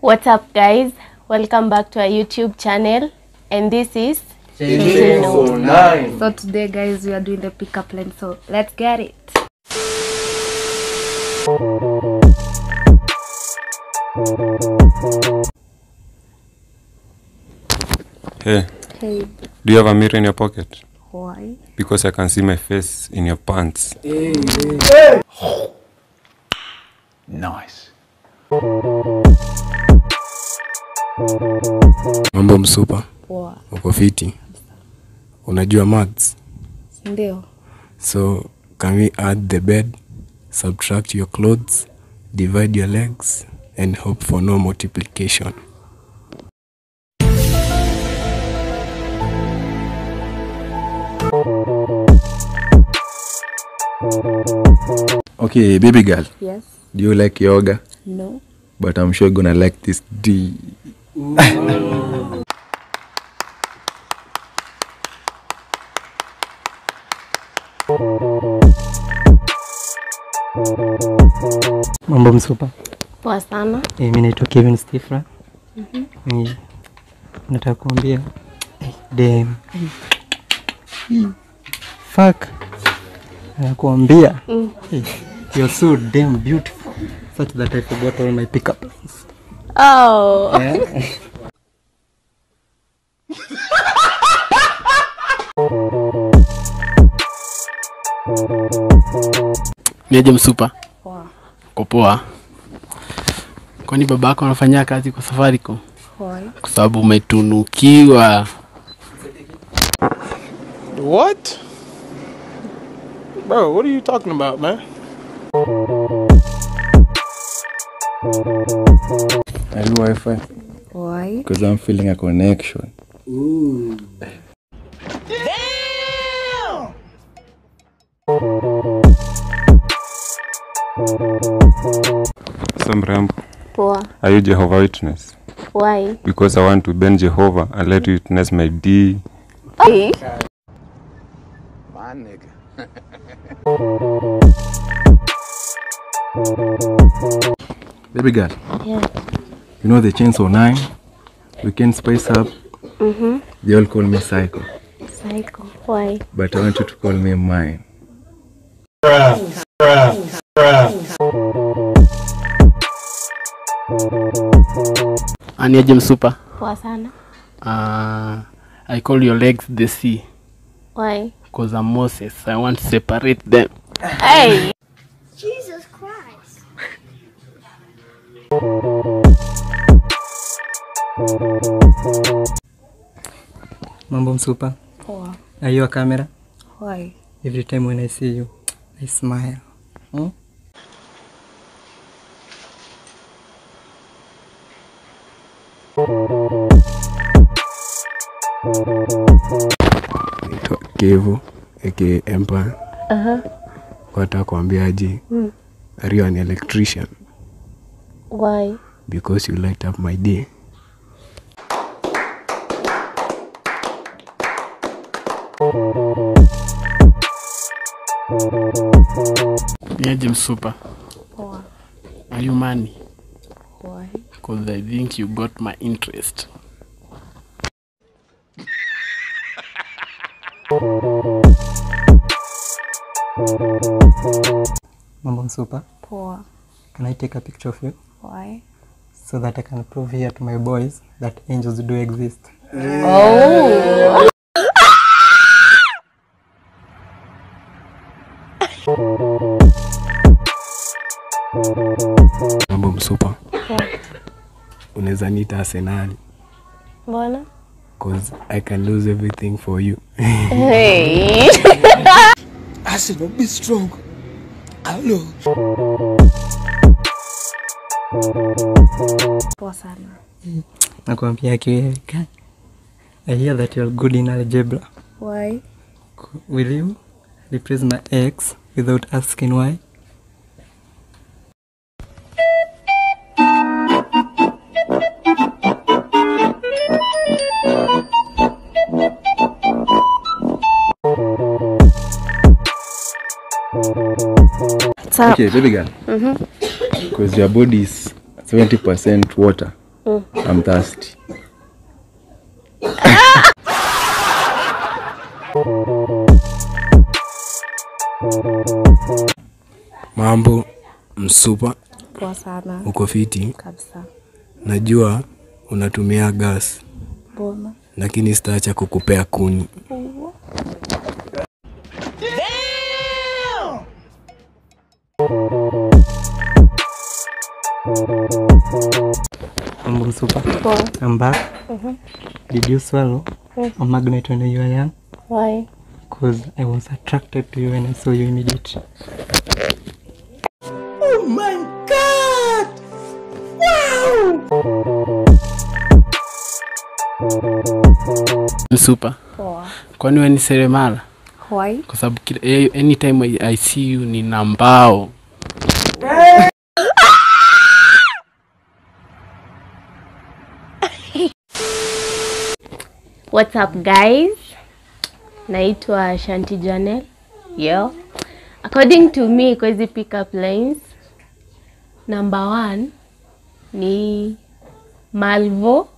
What's up guys? Welcome back to our YouTube channel and this is Chainsaw 9. So today guys we are doing the pickup line, so let's get it. Hey, Hey, do you have a mirror in your pocket? why? Because I can see my face in your pants. Hey. Nice. Mambo msupa, Poa. uko fiti? Unajua maths? Ndio. So can we add the bed, subtract your clothes, divide your legs and hope for no multiplication? Okay, baby girl. Yes. Do you like yoga? No. But I'm sure you're gonna like this D. Mambo msupa. poa sana. Mimi naitwa Kevin Stifra. Nataka kuambia damn. Fuck. Nakuambia. You're so damn beautiful. Such that I forgot all my pickup lines. Oh. Yeah. Niaje msupa? Poa. Uko poa? Kwani babako anafanya kazi kwa Safaricom? Why? Kwa sababu umetunukiwa. What? Bro, what are you talking about, man? Are you Wi-Fi? Why? Because I'm feeling a connection. So mrembo, Poa. are you Jehovah Witness? Why? Because I want to bend Jehovah and let you witness my D. Hey. My nigga. Baby girl. Yeah. You know the Chainsaw 9? We can spice up. They all call me Psycho. Psycho. Why? But I want you to call me mine. Niaje msupa? Poa sana. I call your legs the sea. Why? Because I'm Moses. I want to separate them. Hey. Jesus Christ. Mambo msupa. Poa. Are you a camera? Why? Every time when I see you, I smile. Naitwa Kevo aka Empire. Wataka kuambiaje? Are you an electrician? Why? Because you light up my day. Niaje msupa? Poa. Are you money? Why? Because I think you got my interest. Mambo msupa. Poa. Can I take a picture of you? Why? So that I can prove here to my boys that angels do exist. Oh. Mambo msupa. Poa. Unaweza niita Arsenal Mbona? because I can lose everything for you. Hey. Arsenal, be strong. Hello. Poa sana. Nakuambia kiwewe. I hear that you're good in algebra. Why? Will you replace my ex without asking why? What's up? Okay, baby girl. Because your body is 70% water I'm thirsty. Mambo msupa, Poa sana. uko fiti? Kabisa. Najua unatumia gas, Mbona? lakini sitaacha kukupea kuni. I'm super. Poa. I'm back. Did you swallow a magnet when you were young? Why? Because I was attracted to you when I saw you immediately. Super. Poa. Kwani wewe ni seremala? Why? Kwa sababu anytime I see you ni nambao. What's up guys? Naitwa Shanti Janel. Yo. According to me, kwa hizi pick-up lines, number 1 ni Malvo.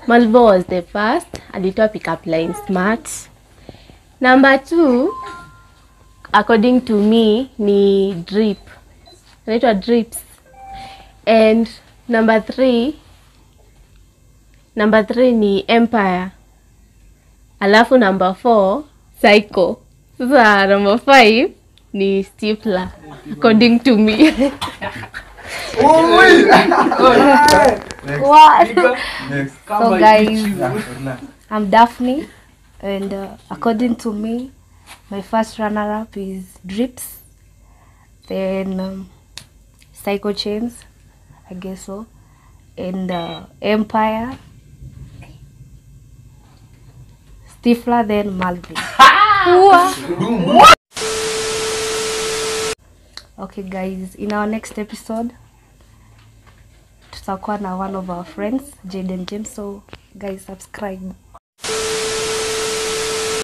Malvo was the first. Alitoa pick-up line smart. Number 2, according to me, ni Drip. Anaitwa Drips. And number 3 ni Empire. Alafu number 4, Psycho. Sasa number 5 ni Stifler, according to me. What? So guys, I'm Daphne, and according to me, my first runner-up is Drips, then Psycho Chains, I guess so, and Empire, Stifler, then Malvin. Okay guys, in our next episode, tutakuwa na one of our friends, Jaden James, so guys subscribe.